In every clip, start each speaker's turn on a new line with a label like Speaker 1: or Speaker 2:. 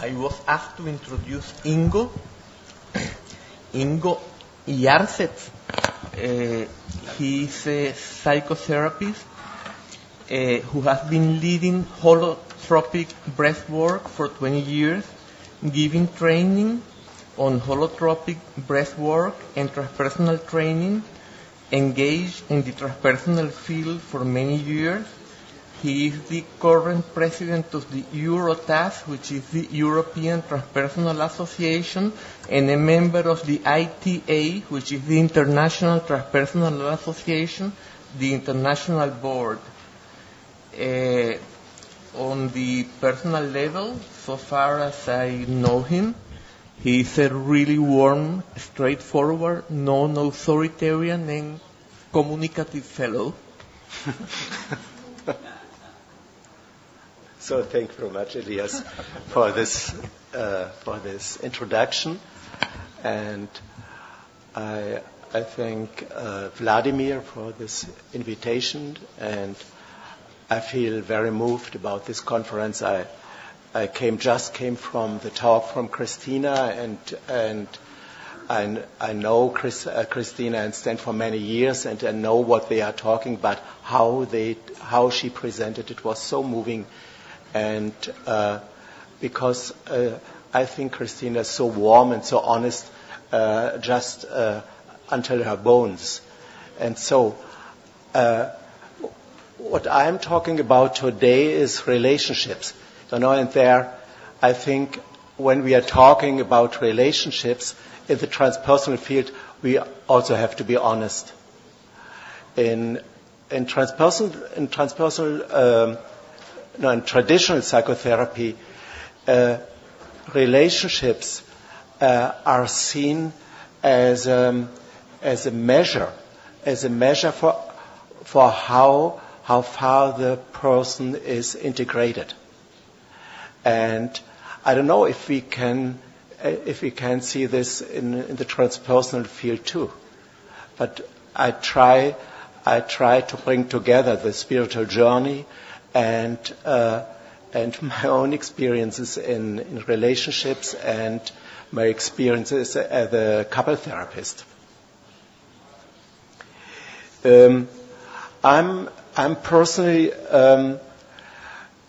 Speaker 1: I was asked to introduce Engl. Engl JAHRSETZ. He is a psychotherapist who has been leading holotropic breathwork for 20 years, giving training on holotropic breathwork and transpersonal training, engaged in the transpersonal field for many years. He is the current president of the EuroTAS, which is the European Transpersonal Association, and a member of the ITA, which is the International Transpersonal Association, the international board. On the personal level, so far as I know him, he is a really warm, straightforward, non-authoritarian and communicative fellow.
Speaker 2: So thank you very much, Elias, for this introduction, and I thank Vladimir for this invitation, and I feel very moved about this conference. I just came from the talk from Christina, and I know Christina and Stan for many years, and I know what they are talking about. How she presented it was so moving. And because I think Christina is so warm and so honest, just until her bones. And so what I'm talking about today is relationships. And there, I think when we are talking about relationships in the transpersonal field, we also have to be honest. In traditional psychotherapy, relationships are seen as a measure for how far the person is integrated. And I don't know if we can see this in the transpersonal field too. But I try to bring together the spiritual journey and my own experiences in relationships and my experiences as a couple therapist. I'm personally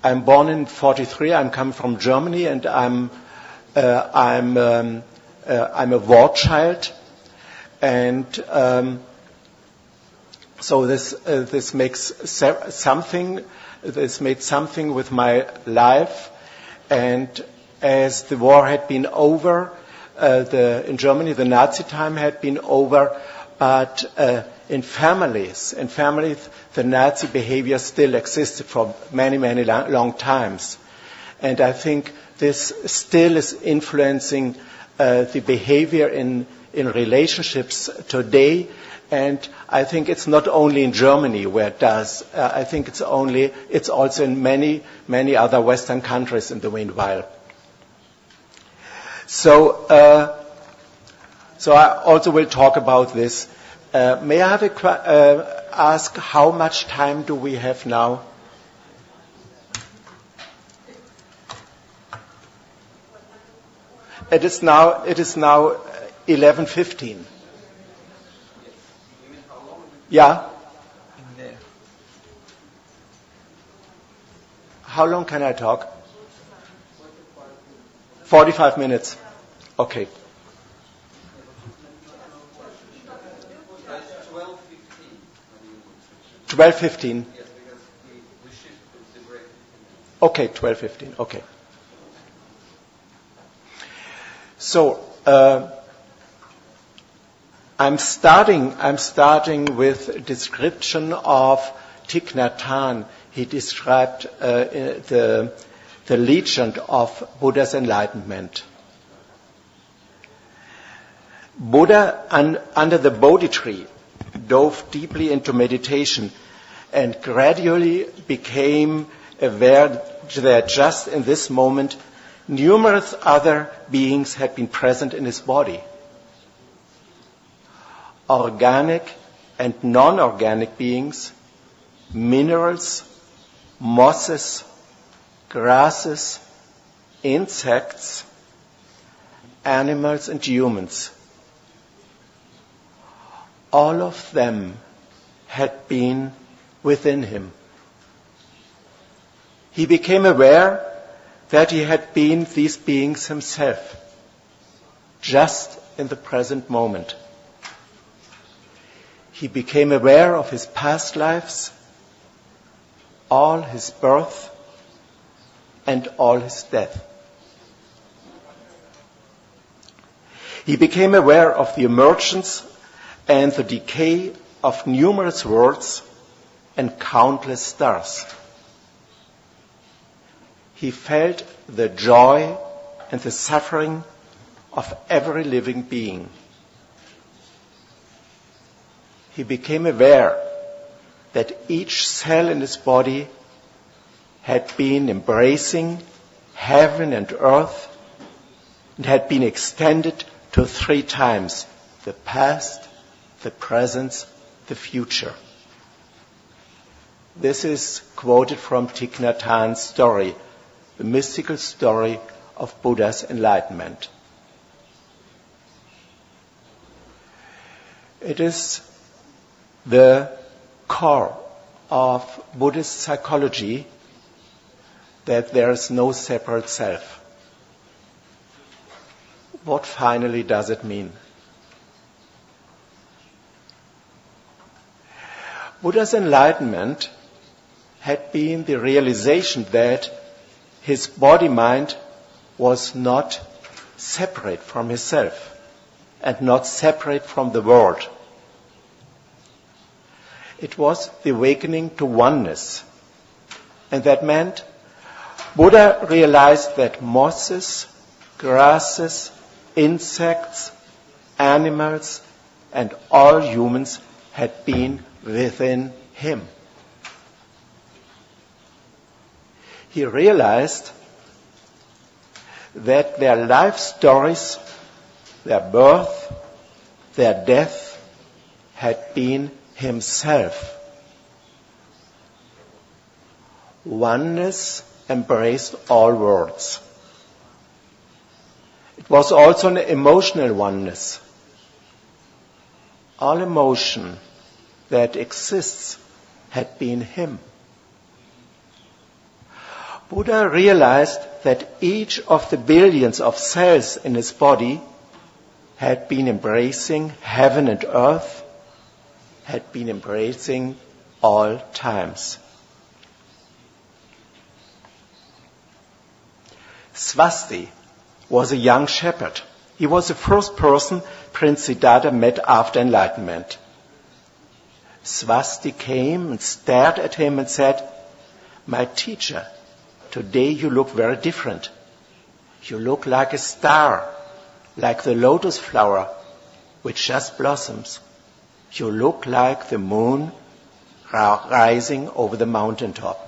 Speaker 2: I'm born in '43. I'm coming from Germany, and I'm a war child, and so this makes something. This made something with my life, and as the war had been over, in Germany the Nazi time had been over, but in families, the Nazi behavior still existed for many long times, and I think this still is influencing the behavior in relationships today. And I think it's not only in Germany where it does. I think it's also in many other Western countries in the meanwhile. So I also will talk about this. May I ask how much time do we have now? It is now 11:15. Yeah. How long can I talk? 45 minutes. Okay. 12:15. Okay, 12:15. Okay. So I'm starting with a description of Thich Nhat Hanh. He described the legend of Buddha's enlightenment. Buddha, under the Bodhi tree, dove deeply into meditation and gradually became aware that just in this moment, numerous other beings had been present in his body. Organic and non-organic beings, minerals, mosses, grasses, insects, animals and humans, all of them had been within him. He became aware that he had been these beings himself, just in the present moment. He became aware of his past lives, all his birth, and all his death. He became aware of the emergence and the decay of numerous worlds and countless stars. He felt the joy and the suffering of every living being. He became aware that each cell in his body had been embracing heaven and earth and had been extended to 3 times: the past, the present, the future. This is quoted from Thich Nhat Hanh's story, the mystical story of Buddha's enlightenment. It is the core of Buddhist psychology that there is no separate self. What finally does it mean? Buddha's enlightenment had been the realization that his body-mind was not separate from himself and not separate from the world. It was the awakening to oneness. And that meant Buddha realized that mosses, grasses, insects, animals, and all humans had been within him. He realized that their life stories, their birth, their death, had been himself. Oneness embraced all worlds. It was also an emotional oneness. All emotion that exists had been him. Buddha realized that each of the billions of cells in his body had been embracing heaven and earth, had been embracing all times. Swasti was a young shepherd. He was the first person Prince Siddhartha met after enlightenment. Swasti came and stared at him and said, "My teacher, today you look very different. You look like a star, like the lotus flower, which just blossoms. You look like the moon rising over the mountaintop."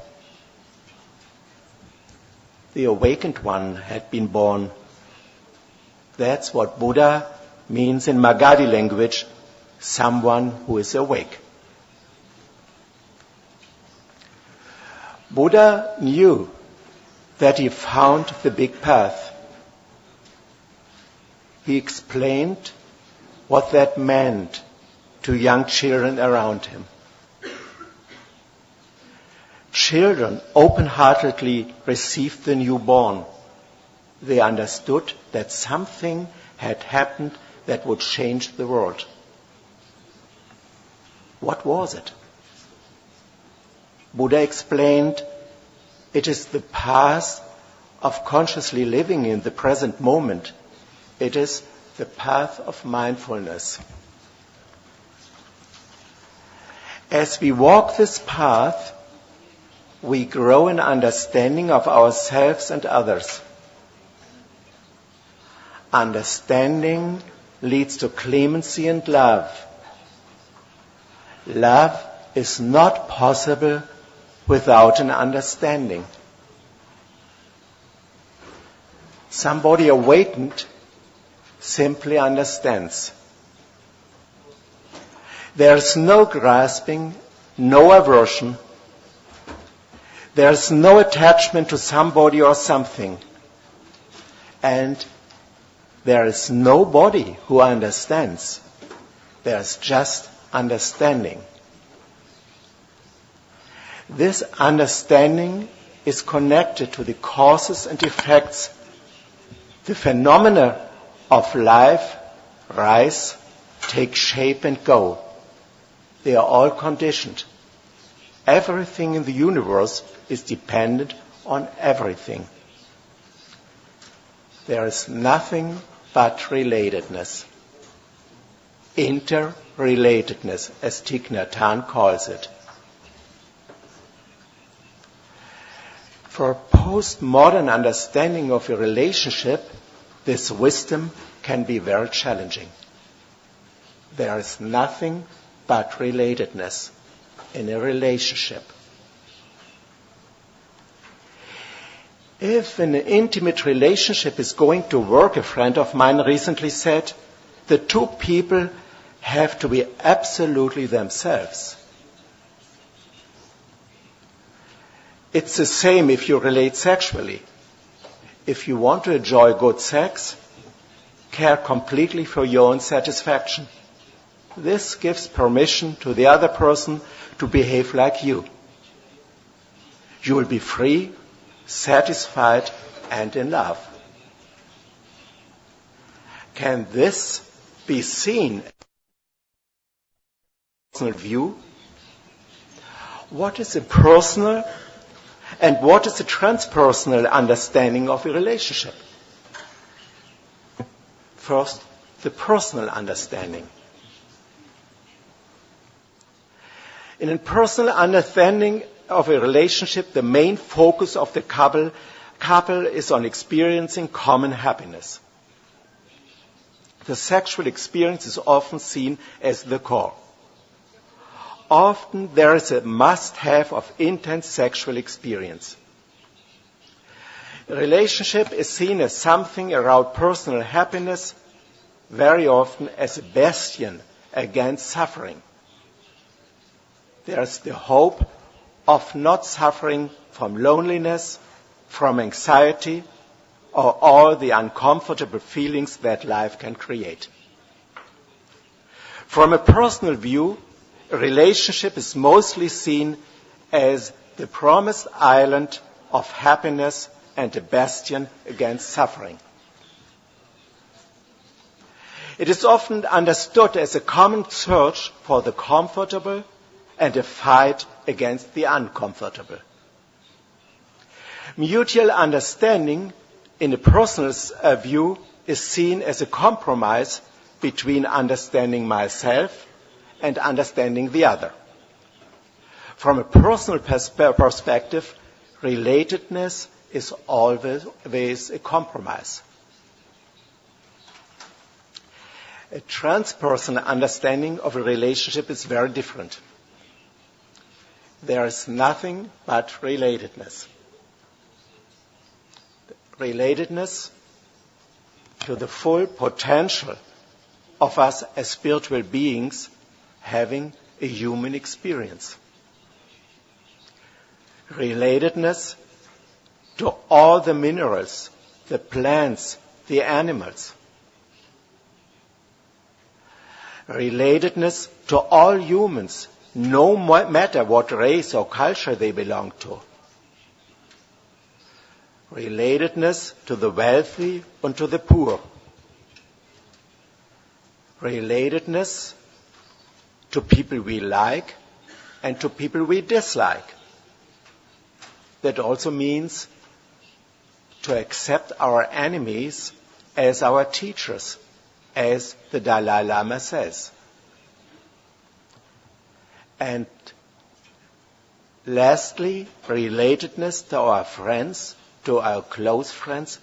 Speaker 2: The awakened one had been born. That's what Buddha means in Magadhi language, someone who is awake. Buddha knew that he found the big path. He explained what that meant to young children around him. Children open-heartedly received the newborn. They understood that something had happened that would change the world. What was it? Buddha explained, it is the path of consciously living in the present moment. It is the path of mindfulness. As we walk this path, we grow in understanding of ourselves and others. Understanding leads to clemency and love. Love is not possible without an understanding. Somebody awakened simply understands. There is no grasping, no aversion. There is no attachment to somebody or something. and there is nobody who understands. There's just understanding. This understanding is connected to the causes and effects. The phenomena of life rise, take shape and go. They are all conditioned. Everything in the universe is dependent on everything. There is nothing but relatedness. Interrelatedness, as Thich Nhat Hanh calls it. For a postmodern understanding of a relationship, this wisdom can be very challenging. There is nothing but relatedness in a relationship. If an intimate relationship is going to work, a friend of mine recently said, the two people have to be absolutely themselves. It's the same if you relate sexually. If you want to enjoy good sex, care completely for your own satisfaction. This gives permission to the other person to behave like you. You will be free, satisfied, and in love. Can this be seen as a personal view? What is a personal and what is a transpersonal understanding of a relationship? First, the personal understanding. In a personal understanding of a relationship, the main focus of the couple is on experiencing common happiness. The sexual experience is often seen as the core. Often there is a must-have of intense sexual experience. A relationship is seen as something around personal happiness, very often as a bastion against suffering. There is the hope of not suffering from loneliness, from anxiety, or all the uncomfortable feelings that life can create. From a personal view, a relationship is mostly seen as the promised island of happiness and a bastion against suffering. It is often understood as a common search for the comfortable and a fight against the uncomfortable. Mutual understanding in a personal view is seen as a compromise between understanding myself and understanding the other. From a personal perspective, relatedness is always a compromise. A transpersonal understanding of a relationship is very different. There is nothing but relatedness. Relatedness to the full potential of us as spiritual beings having a human experience. Relatedness to all the minerals, the plants, the animals. Relatedness to all humans, no matter what race or culture they belong to. Relatedness to the wealthy and to the poor. Relatedness to people we like and to people we dislike. That also means to accept our enemies as our teachers, as the Dalai Lama says. And lastly, relatedness to our friends, to our close friends,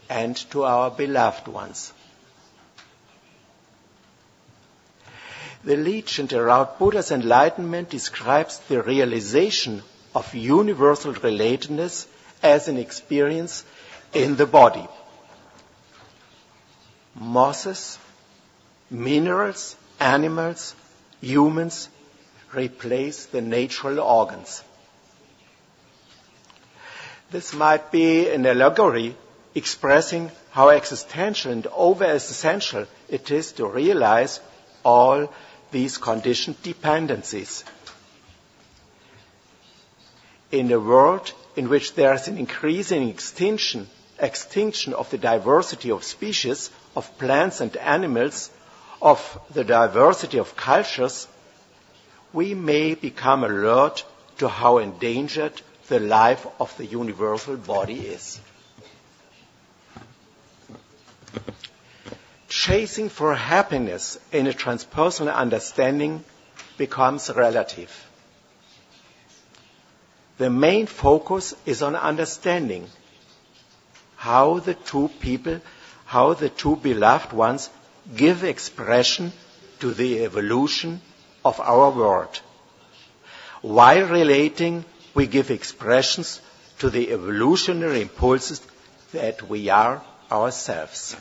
Speaker 2: and to our beloved ones. The legend around Buddha's enlightenment describes the realization of universal relatedness as an experience in the body. Mosses, minerals, animals, humans replace the natural organs. This might be an allegory expressing how existential and over-essential it is to realize all these conditioned dependencies. In a world in which there is an increasing extinction of the diversity of species, of plants and animals, of the diversity of cultures, we may become alert to how endangered the life of the universal body is. Chasing for happiness in a transpersonal understanding becomes relative. The main focus is on understanding how the two people, how the two beloved ones give expression to the evolution of our world. While relating, we give expressions to the evolutionary impulses that we are ourselves.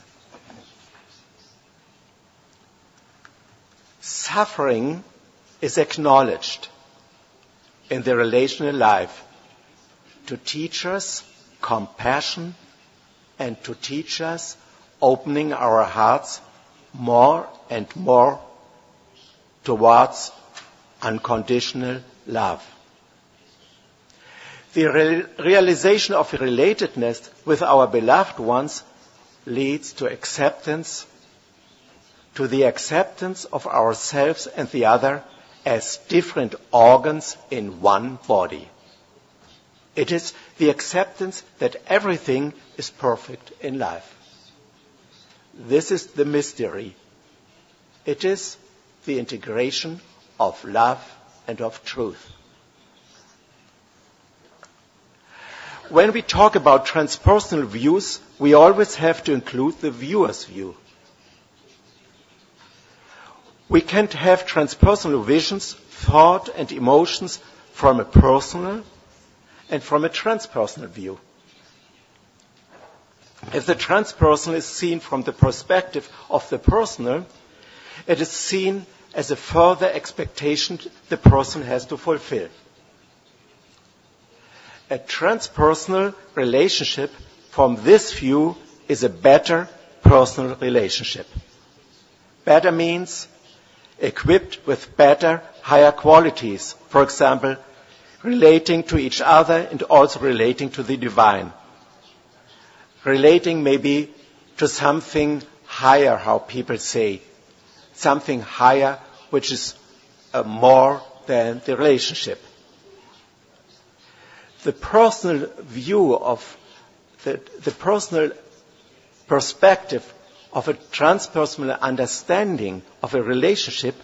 Speaker 2: Suffering is acknowledged in the relational life to teach us compassion and to teach us opening our hearts more and more towards unconditional love. The realization of relatedness with our beloved ones leads to acceptance, to the acceptance of ourselves and the other as different organs in one body. It is the acceptance that everything is perfect in life. This is the mystery. It is the integration of love and of truth. When we talk about transpersonal views, we always have to include the viewer's view. We can't have transpersonal visions, thought and emotions from a personal and from a transpersonal view. If the transpersonal is seen from the perspective of the personal, it is seen as a further expectation the person has to fulfill. A transpersonal relationship from this view is a better personal relationship. Better means equipped with better, higher qualities. For example, relating to each other and also relating to the divine. Relating maybe to something higher, how people say. Something higher which is more than the relationship. The personal view of the personal perspective of a transpersonal understanding of a relationship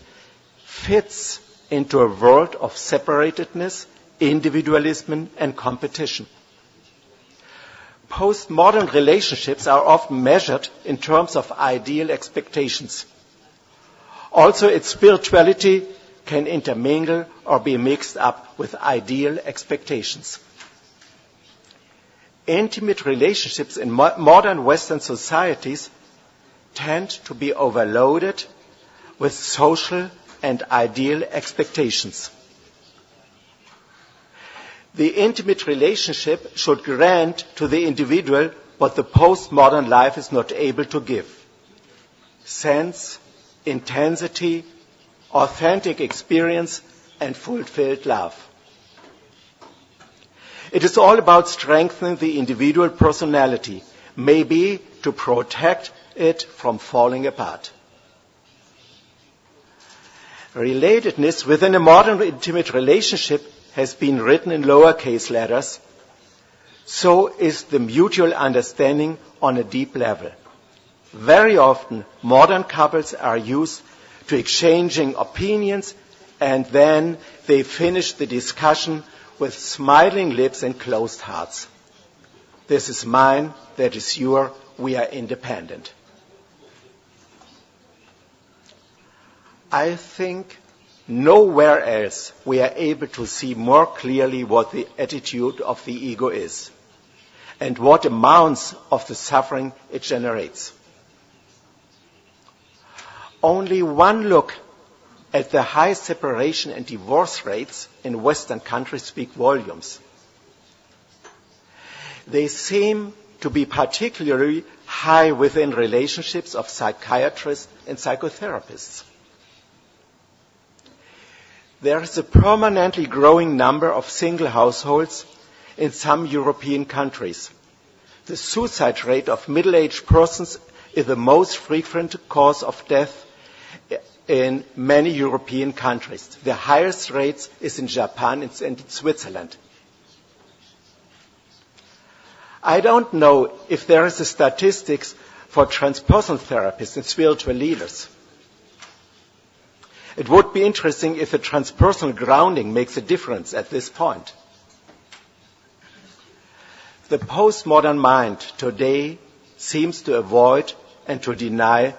Speaker 2: fits into a world of separatedness, individualism, and competition. Postmodern relationships are often measured in terms of ideal expectations. Also, its spirituality can intermingle or be mixed up with ideal expectations. Intimate relationships in modern Western societies tend to be overloaded with social and ideal expectations. The intimate relationship should grant to the individual what the postmodern life is not able to give. Sense, intensity, authentic experience, and fulfilled love. It is all about strengthening the individual personality, maybe to protect it from falling apart. Relatedness within a modern intimate relationship has been written in lowercase letters. So is the mutual understanding on a deep level. Very often, modern couples are used to exchanging opinions, and then they finish the discussion with smiling lips and closed hearts. This is mine, that is yours, we are independent. I think nowhere else we are able to see more clearly what the attitude of the ego is and what amounts of the suffering it generates. Only one look at the high separation and divorce rates in Western countries speak volumes. They seem to be particularly high within relationships of psychiatrists and psychotherapists. There is a permanently growing number of single households in some European countries. The suicide rate of middle-aged persons is the most frequent cause of death in many European countries. The highest rates is in Japan and in Switzerland. I don't know if there is a statistics for transpersonal therapists and spiritual leaders. It would be interesting if the transpersonal grounding makes a difference at this point. The postmodern mind today seems to avoid and to deny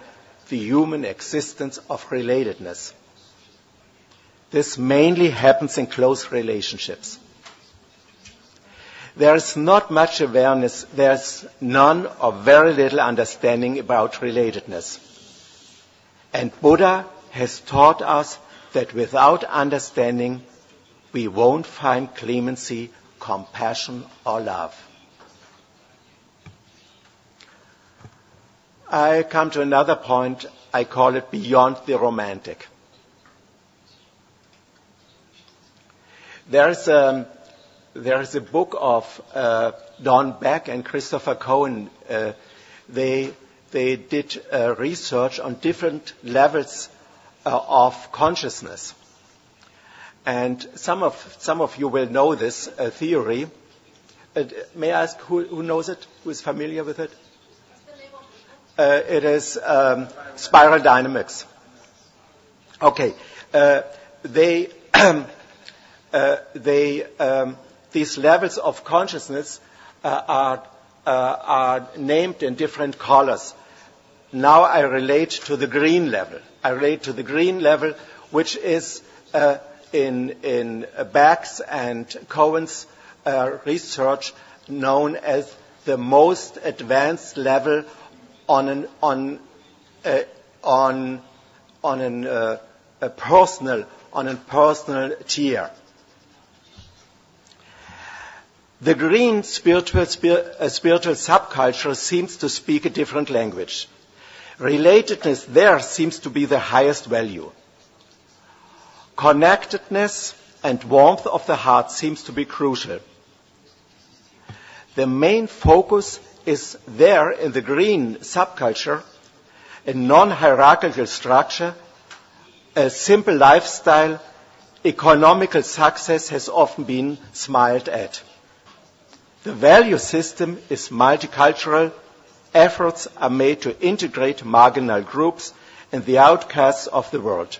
Speaker 2: the human existence of relatedness. This mainly happens in close relationships. There is not much awareness, there's none or very little understanding about relatedness. And Buddha has taught us that without understanding, we won't find clemency, compassion, or love. I come to another point, I call it beyond the romantic. There is a book of Don Beck and Christopher Cohen. They did research on different levels of consciousness. And some of you will know this theory. May I ask who knows it? Who is familiar with it? It is spiral dynamics. Okay. These levels of consciousness are named in different colors. Now I relate to the green level. I relate to the green level, which is in Beck's and Cohen's research known as the most advanced level on a personal tier. The green spiritual subculture seems to speak a different language. Relatedness there seems to be the highest value. Connectedness and warmth of the heart seems to be crucial. The main focus is there in the green subculture, a non-hierarchical structure, a simple lifestyle, economical success has often been smiled at. The value system is multicultural. Efforts are made to integrate marginal groups and the outcasts of the world.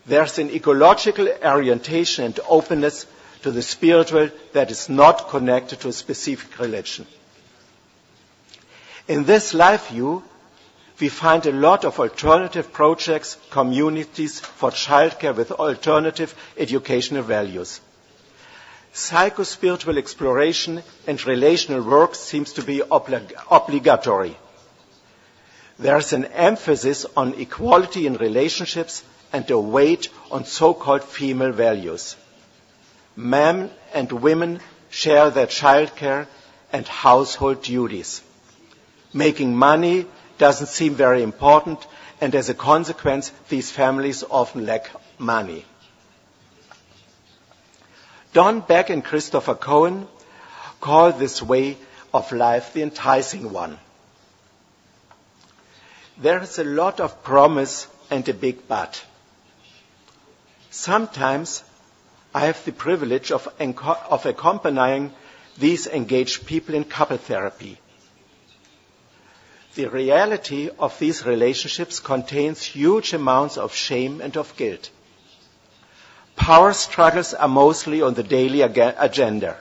Speaker 2: There's an ecological orientation and openness to the spiritual that is not connected to a specific religion. In this life view, we find a lot of alternative projects, communities for childcare with alternative educational values. Psycho-spiritual exploration and relational work seems to be obligatory. There is an emphasis on equality in relationships and a weight on so-called female values. Men and women share their childcare and household duties. Making money doesn't seem very important, and as a consequence, these families often lack money. Don Beck and Christopher Cohen call this way of life the enticing one. There is a lot of promise and a big but. Sometimes I have the privilege of accompanying these engaged people in couple therapy. The reality of these relationships contains huge amounts of shame and of guilt. Power struggles are mostly on the daily agenda.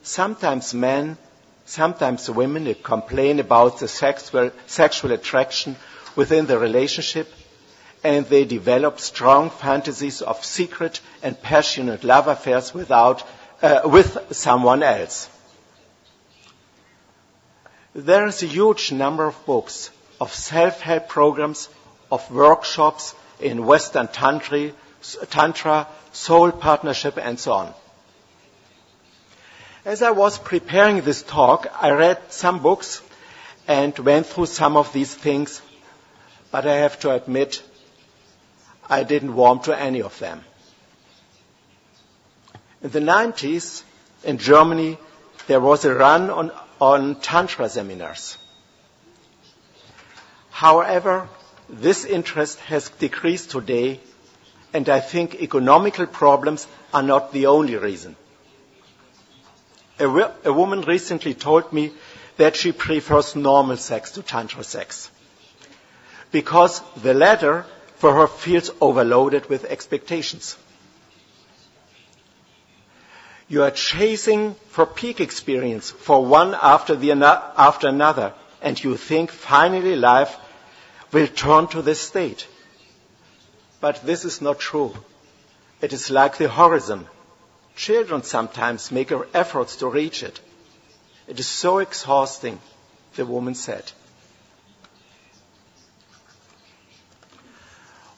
Speaker 2: Sometimes men, sometimes women complain about the sexual attraction within the relationship, and they develop strong fantasies of secret and passionate love affairs with someone else. There is a huge number of books, of self-help programs, of workshops in Western Tantra, soul partnership, and so on. As I was preparing this talk, I read some books and went through some of these things, but I have to admit, I didn't warm to any of them. In the 90s, in Germany, there was a run on Tantra seminars. However, this interest has decreased today, and I think economical problems are not the only reason. A woman recently told me that she prefers normal sex to Tantra sex, because the latter, for her, feels overloaded with expectations. You are chasing for peak experience for one after another, and you think finally life will turn to this state. But this is not true. It is like the horizon. Children sometimes make efforts to reach it. It is so exhausting, the woman said.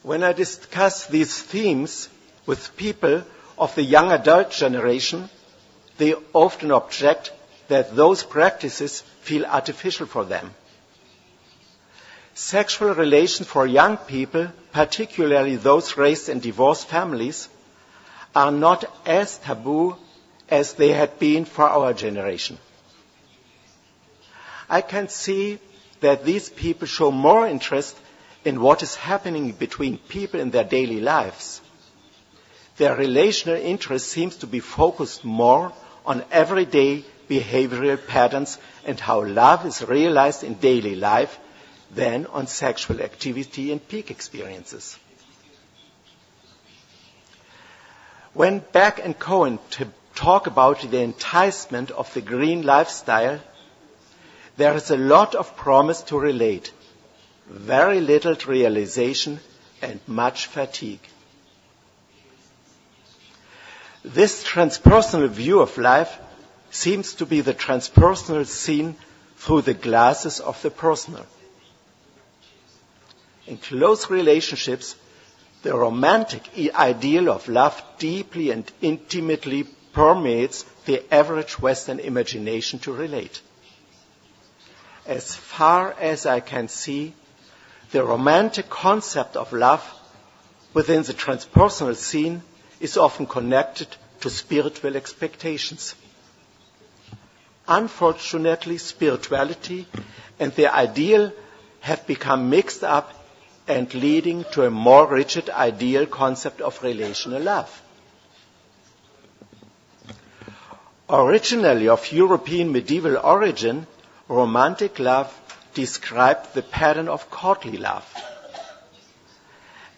Speaker 2: When I discuss these themes with people of the young adult generation, they often object that those practices feel artificial for them. Sexual relations for young people, particularly those raised in divorced families, are not as taboo as they had been for our generation. I can see that these people show more interest in what is happening between people in their daily lives. Their relational interest seems to be focused more on everyday behavioral patterns and how love is realized in daily life than on sexual activity and peak experiences. When Beck and Cohen talk about the enticement of the green lifestyle, there is a lot of promise to relate, very little realization, and much fatigue. This transpersonal view of life seems to be the transpersonal seen through the glasses of the personal. In close relationships, the romantic ideal of love deeply and intimately permeates the average Western imagination to relate. As far as I can see, the romantic concept of love within the transpersonal scene is often connected to spiritual expectations. Unfortunately, spirituality and the ideal have become mixed up and leading to a more rigid ideal concept of relational love. Originally of European medieval origin, romantic love described the pattern of courtly love.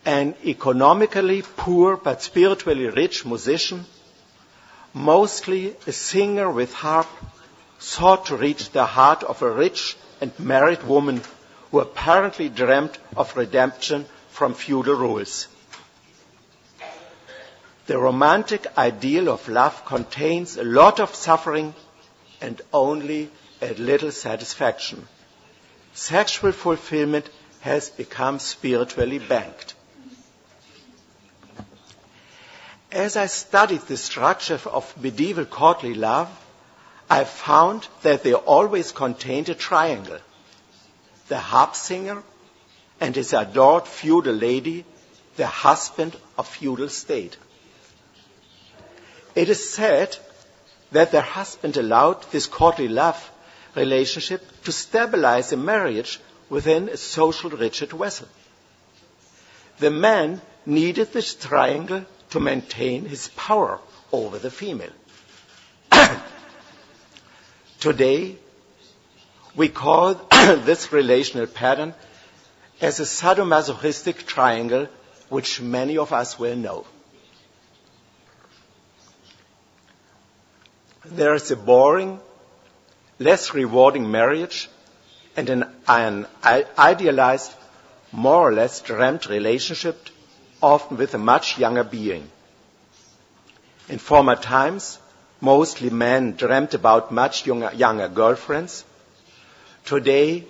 Speaker 2: An economically poor but spiritually rich musician, mostly a singer with harp, sought to reach the heart of a rich and married woman who apparently dreamt of redemption from feudal rules. The romantic ideal of love contains a lot of suffering and only a little satisfaction. Sexual fulfillment has become spiritually banked. As I studied the structure of medieval courtly love, I found that they always contained a triangle: the harp singer and his adored feudal lady, the husband of feudal state. It is said that the husband allowed this courtly love relationship to stabilize a marriage within a social rigid vessel. The man needed this triangle to maintain his power over the female. Today, we call this relational pattern as a sadomasochistic triangle, which many of us will know. There is a boring, less rewarding marriage and an idealized, more or less dreamt relationship, often with a much younger being. In former times, mostly men dreamt about much younger girlfriends. Today,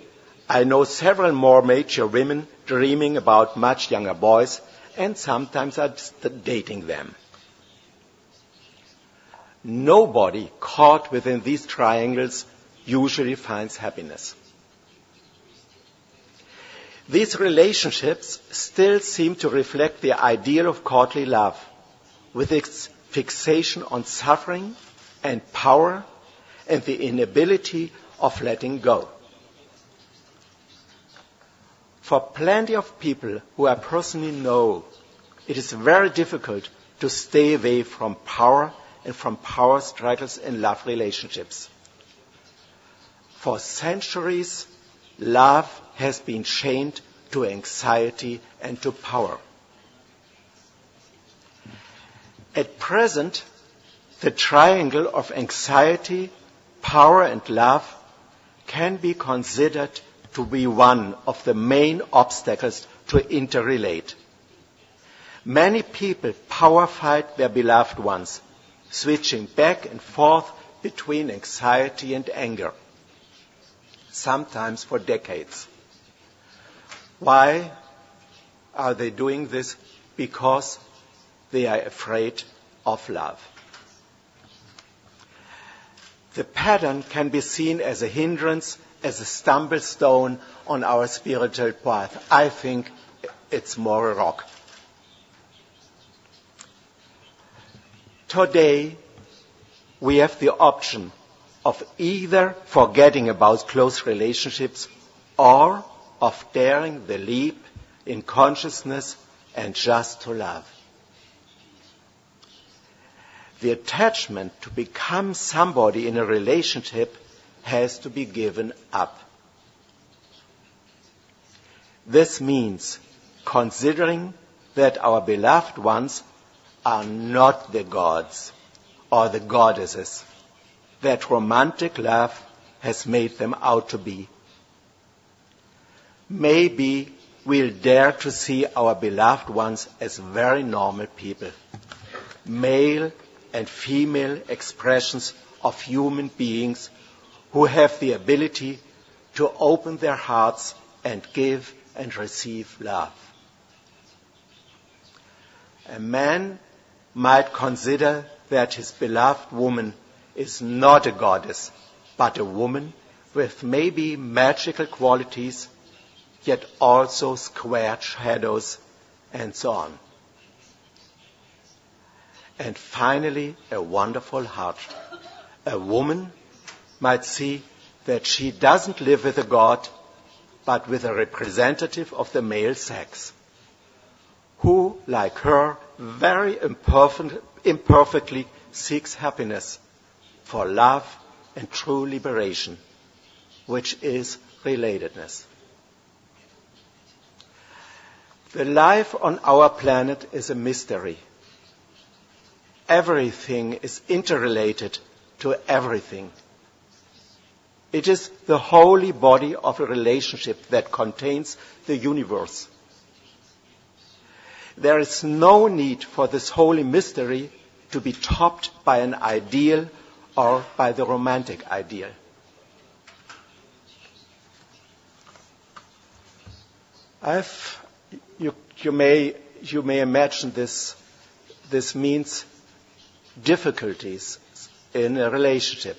Speaker 2: I know several more mature women dreaming about much younger boys and sometimes are dating them. nobody caught within these triangles usually finds happiness. These relationships still seem to reflect the ideal of courtly love, with its fixation on suffering and power and the inability of letting go. For plenty of people who I personally know, it is very difficult to stay away from power and from power struggles in love relationships. For centuries, love has been chained to anxiety and to power. At present, the triangle of anxiety, power, and love can be considered to be one of the main obstacles to interrelate. Many people power fight their beloved ones, switching back and forth between anxiety and anger, sometimes for decades. Why are they doing this? Because they are afraid of love. The pattern can be seen as a hindrance, as a stumble stone on our spiritual path. I think it's more a rock. Today, we have the option of either forgetting about close relationships or of daring the leap in consciousness and just to love. The attachment to become somebody in a relationship has to be given up. This means considering that our beloved ones are not the gods or the goddesses that romantic love has made them out to be. Maybe we'll dare to see our beloved ones as very normal people, male and female expressions of human beings who have the ability to open their hearts and give and receive love. A man might consider that his beloved woman is not a goddess, but a woman with maybe magical qualities, yet also squared shadows, and so on. And finally, a wonderful heart. A woman might see that she doesn't live with a god, but with a representative of the male sex, who, like her, very imperfectly seeks happiness for love and true liberation, which is relatedness. The life on our planet is a mystery. Everything is interrelated to everything. It is the holy body of a relationship that contains the universe. There is no need for this holy mystery to be topped by an ideal or by the romantic ideal. You may imagine this means difficulties in a relationship.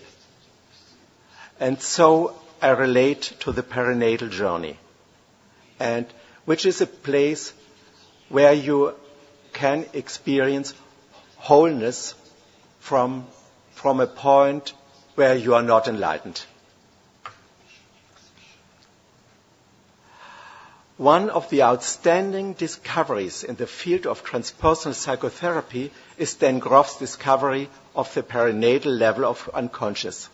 Speaker 2: And so I relate to the perinatal journey, and which is a place where you can experience wholeness from a point where you are not enlightened. One of the outstanding discoveries in the field of transpersonal psychotherapy is Dan Groff's discovery of the perinatal level of unconscious.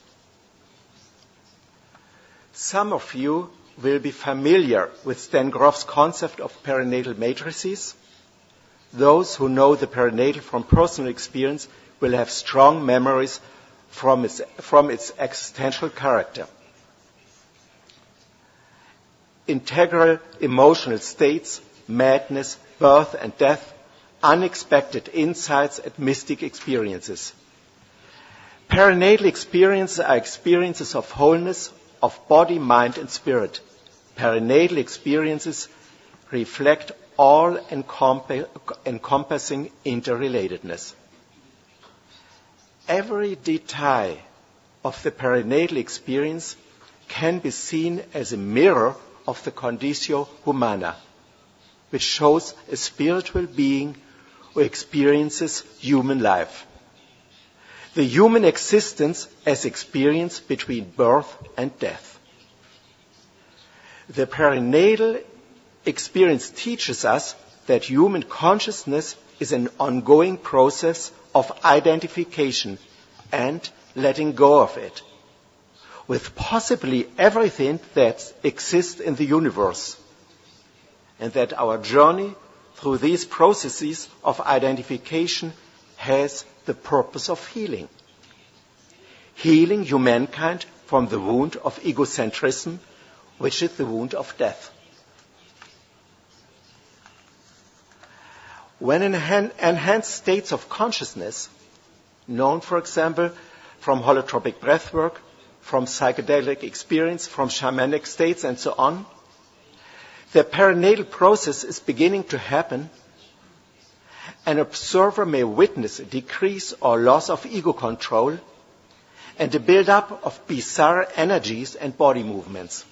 Speaker 2: Some of you will be familiar with Stan Groff's concept of perinatal matrices. Those who know the perinatal from personal experience will have strong memories from its existential character. Integral emotional states, madness, birth and death, unexpected insights and mystic experiences. Perinatal experiences are experiences of wholeness, of body, mind and spirit. Perinatal experiences reflect all-encompassing interrelatedness. every detail of the perinatal experience can be seen as a mirror of the conditio humana, which shows a spiritual being who experiences human life. The human existence as experience between birth and death. The perinatal experience teaches us that human consciousness is an ongoing process of identification and letting go of it, with possibly everything that exists in the universe, and that our journey through these processes of identification has the purpose of healing. Healing humankind from the wound of egocentrism, which is the wound of death. When enhanced states of consciousness, known, for example, from holotropic breathwork, from psychedelic experience, from shamanic states, and so on, the perinatal process is beginning to happen, an observer may witness a decrease or loss of ego control and a build-up of bizarre energies and body movements.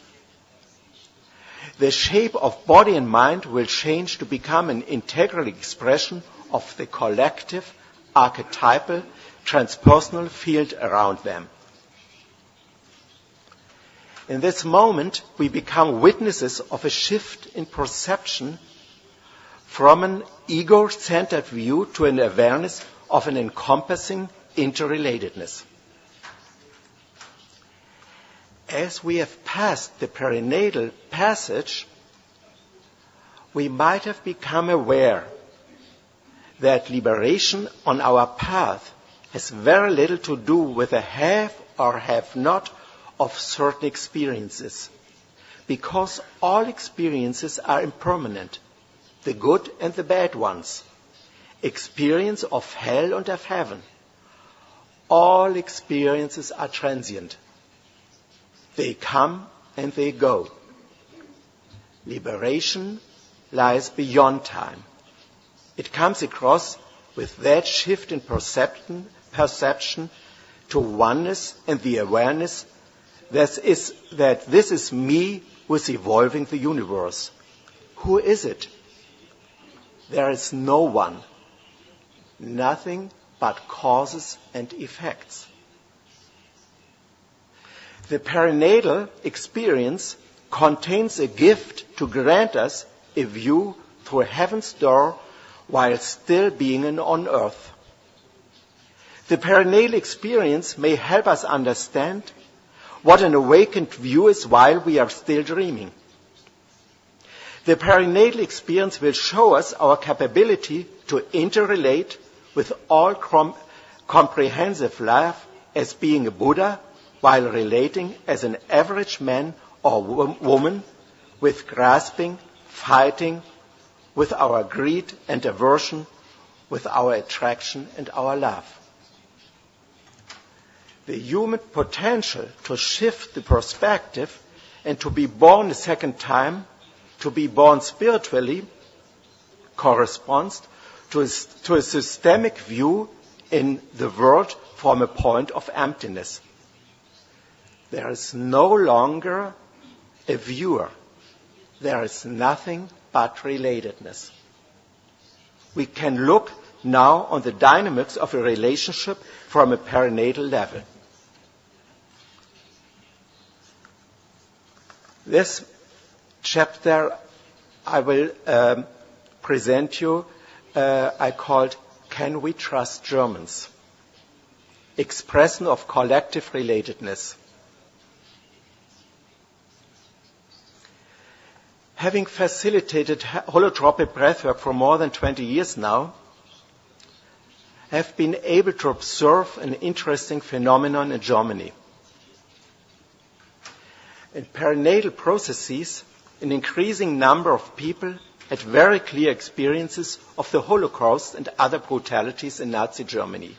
Speaker 2: The shape of body and mind will change to become an integral expression of the collective, archetypal, transpersonal field around them. In this moment, we become witnesses of a shift in perception from an ego-centered view to an awareness of an encompassing interrelatedness. As we have passed the perinatal passage, we might have become aware that liberation on our path has very little to do with the have or have not of certain experiences, because all experiences are impermanent, the good and the bad ones, experience of hell and of heaven. All experiences are transient. They come and they go. Liberation lies beyond time. It comes across with that shift in perception to oneness and the awareness that this is me who is evolving the universe. Who is it? There is no one. Nothing but causes and effects. The perinatal experience contains a gift to grant us a view through heaven's door while still being on earth. The perinatal experience may help us understand what an awakened view is while we are still dreaming. The perinatal experience will show us our capability to interrelate with all comprehensive life as being a Buddha, while relating as an average man or woman with grasping, fighting, with our greed and aversion, with our attraction and our love. The human potential to shift the perspective and to be born a second time, to be born spiritually, corresponds to a systemic view in the world from a point of emptiness. There is no longer a viewer. There is nothing but relatedness. We can look now on the dynamics of a relationship from a perinatal level. This chapter I will present you, I called Can We Trust Germans? Expression of collective relatedness. Having facilitated holotropic breathwork for more than 20 years now, I have been able to observe an interesting phenomenon in Germany. In perinatal processes, an increasing number of people had very clear experiences of the Holocaust and other brutalities in Nazi Germany.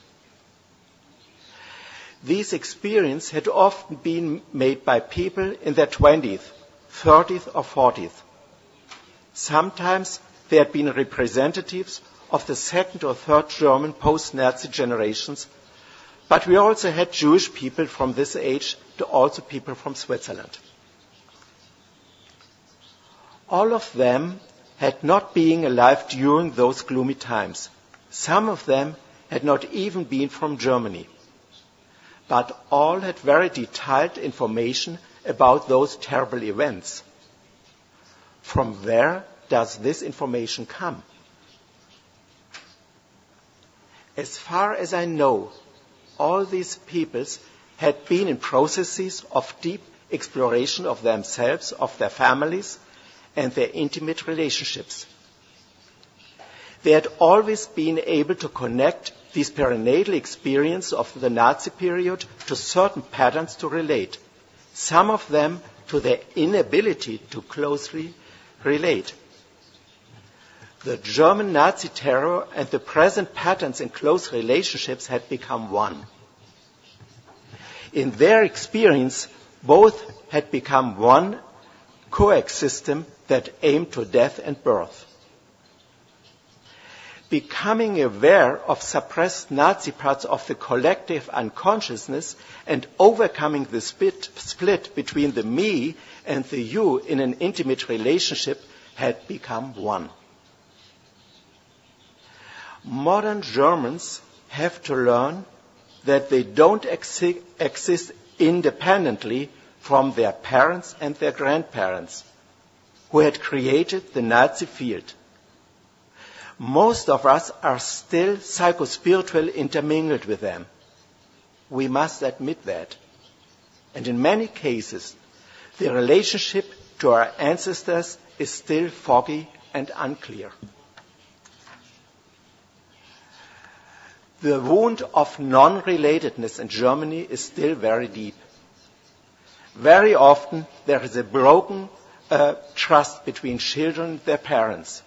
Speaker 2: These experiences had often been made by people in their 20th, 30th or 40th. Sometimes they had been representatives of the second or third German post-Nazi generations, But we also had Jewish people from this age to also people from Switzerland. All of them had not been alive during those gloomy times. Some of them had not even been from Germany. But all had very detailed information about those terrible events. From where does this information come? As far as I know, all these peoples had been in processes of deep exploration of themselves, of their families, and their intimate relationships. They had always been able to connect this perinatal experience of the Nazi period to certain patterns to relate, some of them to their inability to closely relate. The German Nazi terror and the present patterns in close relationships had become one. In their experience, both had become one coexistent that aimed to death and birth. Becoming aware of suppressed Nazi parts of the collective unconsciousness and overcoming the split between the me and the you in an intimate relationship had become one. Modern Germans have to learn that they don't exist independently from their parents and their grandparents, who had created the Nazi field. Most of us are still psychospiritual intermingled with them. We must admit that. And in many cases, the relationship to our ancestors is still foggy and unclear. The wound of non-relatedness in Germany is still very deep. Very often there is a broken trust between children and their parents.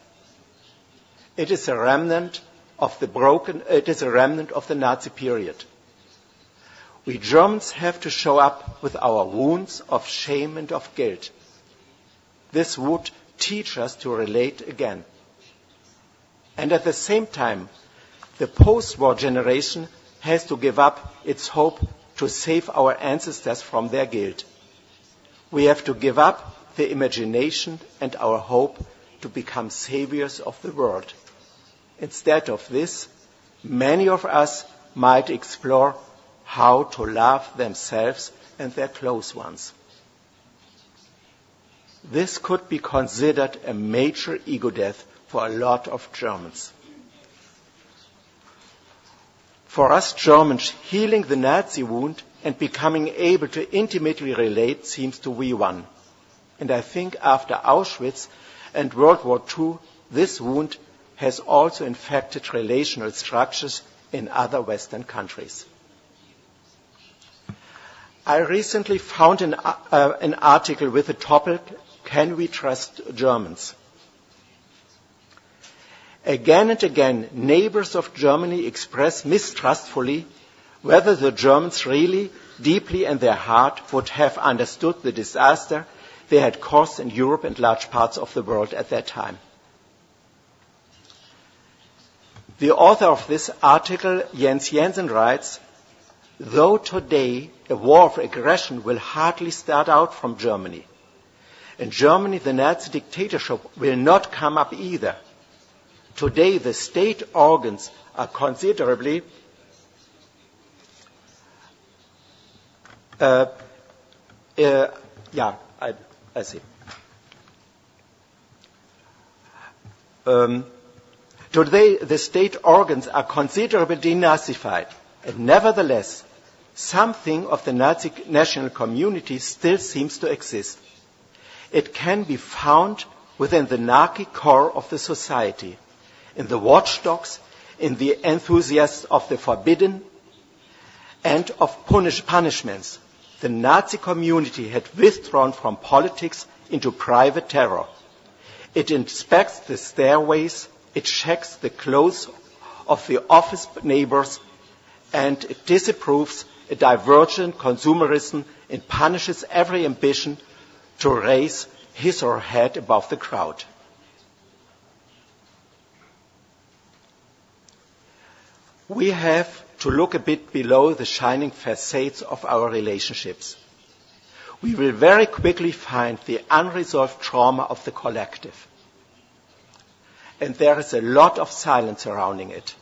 Speaker 2: It is a remnant of the Nazi period. We Germans have to show up with our wounds of shame and of guilt. This would teach us to relate again. And at the same time, the post-war generation has to give up its hope to save our ancestors from their guilt. We have to give up the imagination and our hope to become saviors of the world. Instead of this, many of us might explore how to love themselves and their close ones. This could be considered a major ego death for a lot of Germans. For us Germans, healing the Nazi wound and becoming able to intimately relate seems to be one. And I think after Auschwitz and World War II, this wound has also infected relational structures in other Western countries. I recently found an article with the topic, "Can we trust Germans?" Again and again, neighbors of Germany express mistrustfully whether the Germans really, deeply in their heart, would have understood the disaster they had caused in Europe and large parts of the world at that time. The author of this article, Jens Jensen, writes, "Though today a war of aggression will hardly start out from Germany. In Germany, the Nazi dictatorship will not come up either. Today, the state organs are considerably I see. Today, the state organs are considerably denazified, and nevertheless, something of the Nazi national community still seems to exist. It can be found within the Nazi core of the society, in the watchdogs, in the enthusiasts of the forbidden, and of punishments. The Nazi community had withdrawn from politics into private terror. It inspects the stairways, it checks the clothes of the office neighbors, and it disapproves a divergent consumerism and punishes every ambition to raise his or her head above the crowd. We have to look a bit below the shining facades of our relationships. We will very quickly find the unresolved trauma of the collective. And there is a lot of silence surrounding it.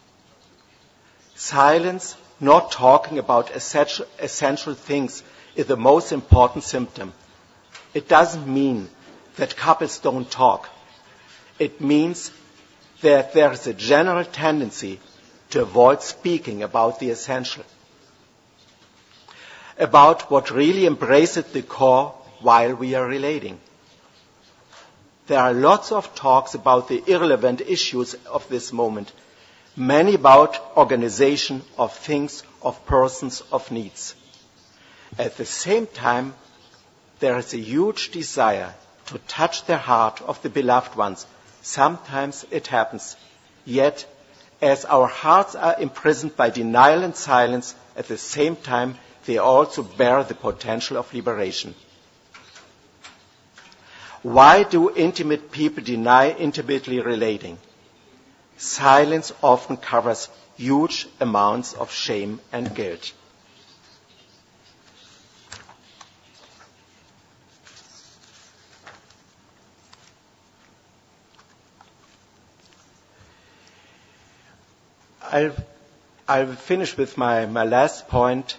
Speaker 2: Silence, not talking about essential things, is the most important symptom. It doesn't mean that couples don't talk. It means that there is a general tendency to avoid speaking about the essential, about what really embraces the core while we are relating. There are lots of talks about the irrelevant issues of this moment, many about organization of things, of persons, of needs. At the same time, there is a huge desire to touch the heart of the beloved ones. Sometimes it happens. Yet, as our hearts are imprisoned by denial and silence, at the same time, they also bear the potential of liberation. Why do intimate people deny intimately relating? Silence often covers huge amounts of shame and guilt. I'll finish with my last point,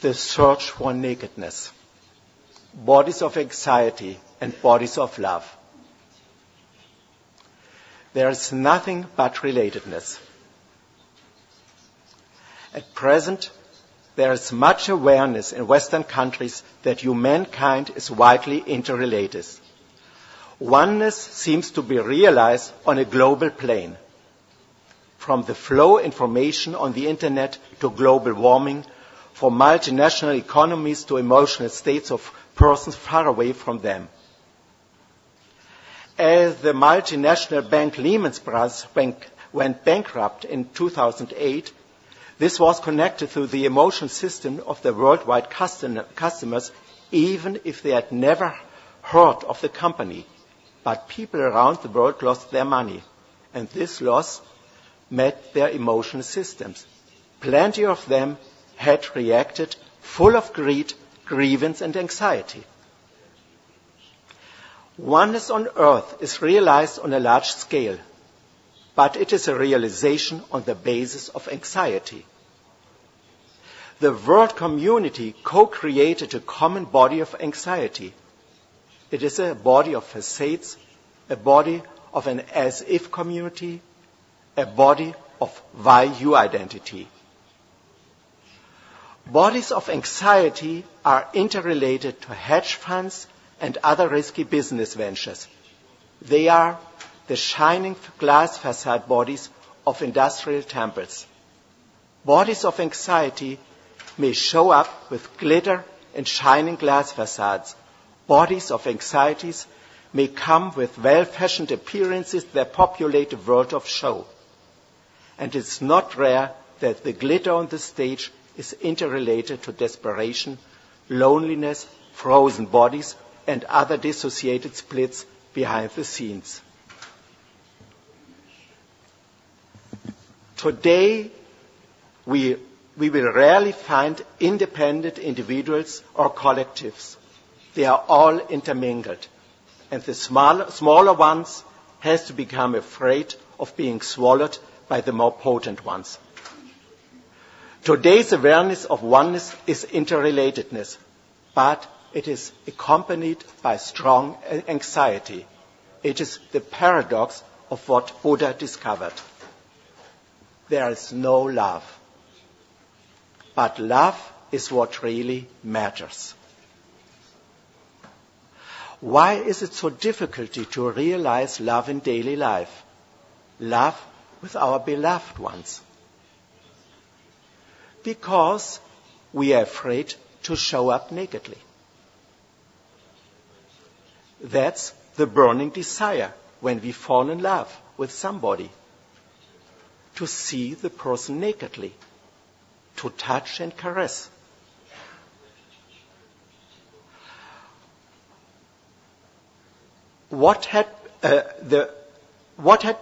Speaker 2: the search for nakedness. Bodies of anxiety and bodies of love. There is nothing but relatedness. At present, there is much awareness in Western countries that humankind is widely interrelated. Oneness seems to be realized on a global plane. From the flow of information on the internet to global warming, from multinational economies to emotional states of persons far away from them. As the multinational bank Lehman Brothers went bankrupt in 2008, this was connected to the emotional system of the worldwide customers, even if they had never heard of the company. But people around the world lost their money, and this loss met their emotional systems. Plenty of them had reacted full of greed, grievance, and anxiety. Oneness on earth is realized on a large scale, but it is a realization on the basis of anxiety. The world community co-created a common body of anxiety. It is a body of facades, a body of an as-if community, a body of why-you identity. Bodies of anxiety are interrelated to hedge funds and other risky business ventures. They are the shining glass facade bodies of industrial temples. Bodies of anxiety may show up with glitter and shining glass facades. Bodies of anxieties may come with well-fashioned appearances that populate a world of show. And it's not rare that the glitter on the stage is interrelated to desperation, loneliness, frozen bodies, and other dissociated splits behind the scenes. Today, we will rarely find independent individuals or collectives. They are all intermingled. And the smaller ones has to become afraid of being swallowed by the more potent ones. Today's awareness of oneness is interrelatedness, but it is accompanied by strong anxiety. It is the paradox of what Buddha discovered. There is no love, but love is what really matters. Why is it so difficult to realize love in daily life? Love with our beloved ones. Because we are afraid to show up nakedly. That's the burning desire when we fall in love with somebody. To see the person nakedly, to touch and caress. What had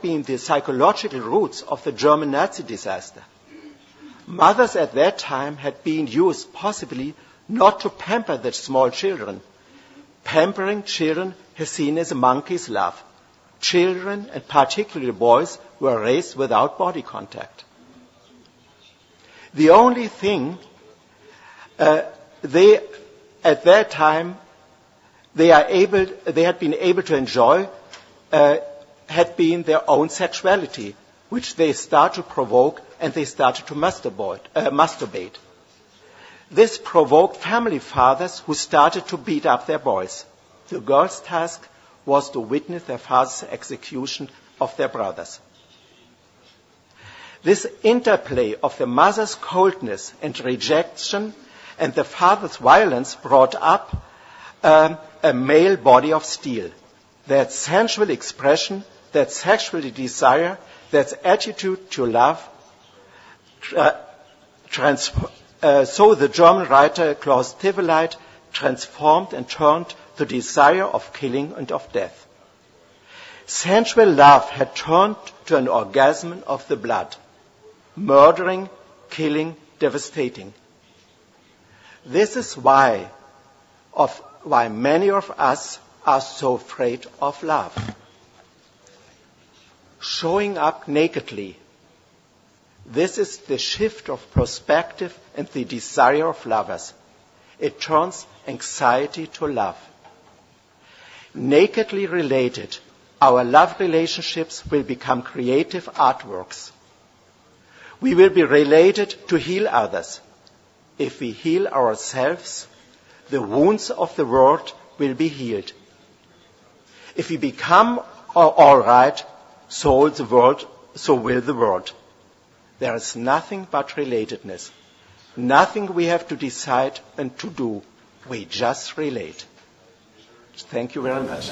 Speaker 2: been the psychological roots of the German Nazi disaster? Mothers at that time had been used possibly not to pamper the small children. Pampering children is seen as a monkey's love. Children, and particularly boys, were raised without body contact. The only thing they at that time they had been able to enjoy had been their own sexuality, which they started to provoke, and they started to masturbate. This provoked family fathers who started to beat up their boys. The girls' task was to witness their father's execution of their brothers. This interplay of the mother's coldness and rejection and the father's violence brought up a male body of steel. That sensual expression, that sexual desire, that attitude to love. So the German writer Klaus Tiveleit transformed and turned the desire of killing and of death. Sensual love had turned to an orgasm of the blood, murdering, killing, devastating. This is why many of us are so afraid of love. Showing up nakedly. This is the shift of perspective and the desire of lovers. It turns anxiety to love. Nakedly related, our love relationships will become creative artworks. We will be related to heal others. If we heal ourselves, the wounds of the world will be healed. If we become all right, so will the world. There is nothing but relatedness. Nothing we have to decide and to do. We just relate. Thank you very much.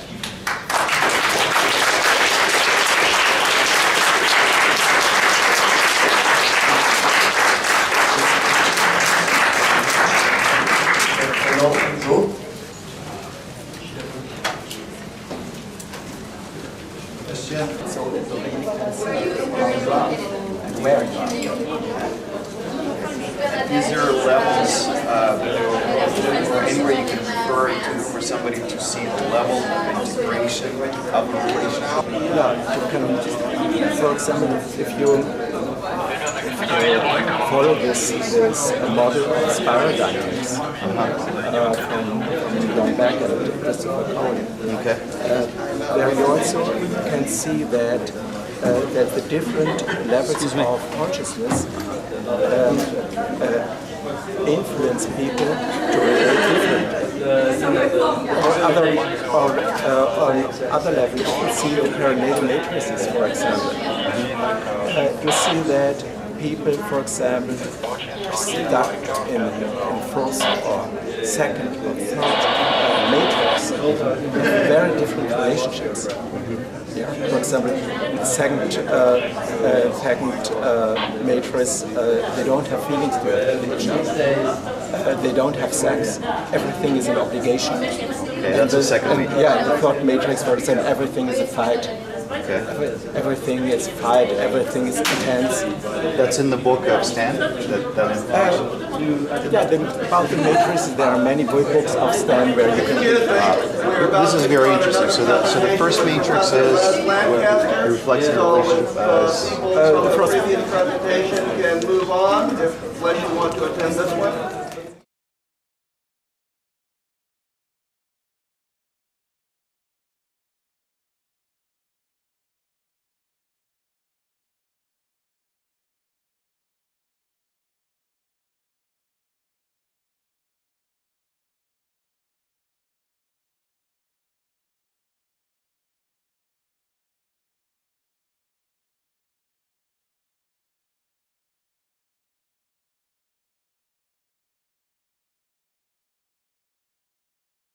Speaker 3: Is there levels anywhere you can refer to for somebody to see the level of integration of a relationship?
Speaker 2: Yeah, you can, for example, if you follow this model of spiral dynamics from John Beck and Christopher Cohen, there you also can see that the different levels of consciousness influence people to relate differently. On other levels, you can see the perinatal matrices, for example. You see that people, for example, stuck in first or second or third matrix with very different relationships. For example, the second matrix, they don't have feelings to each other. They don't have sex. Everything is an obligation.
Speaker 3: Okay, that's the second matrix.
Speaker 2: Yeah, the third matrix, for example, everything is a fight.
Speaker 3: Okay.
Speaker 2: Everything is fight. Everything is intense.
Speaker 3: That's in the book of Stan.
Speaker 2: About the matrices, there are many books of Stan where you can.
Speaker 3: This is very interesting. So the first matrix is it reflects the relationship as
Speaker 2: the first
Speaker 4: presentation can move on unless you want to attend this one.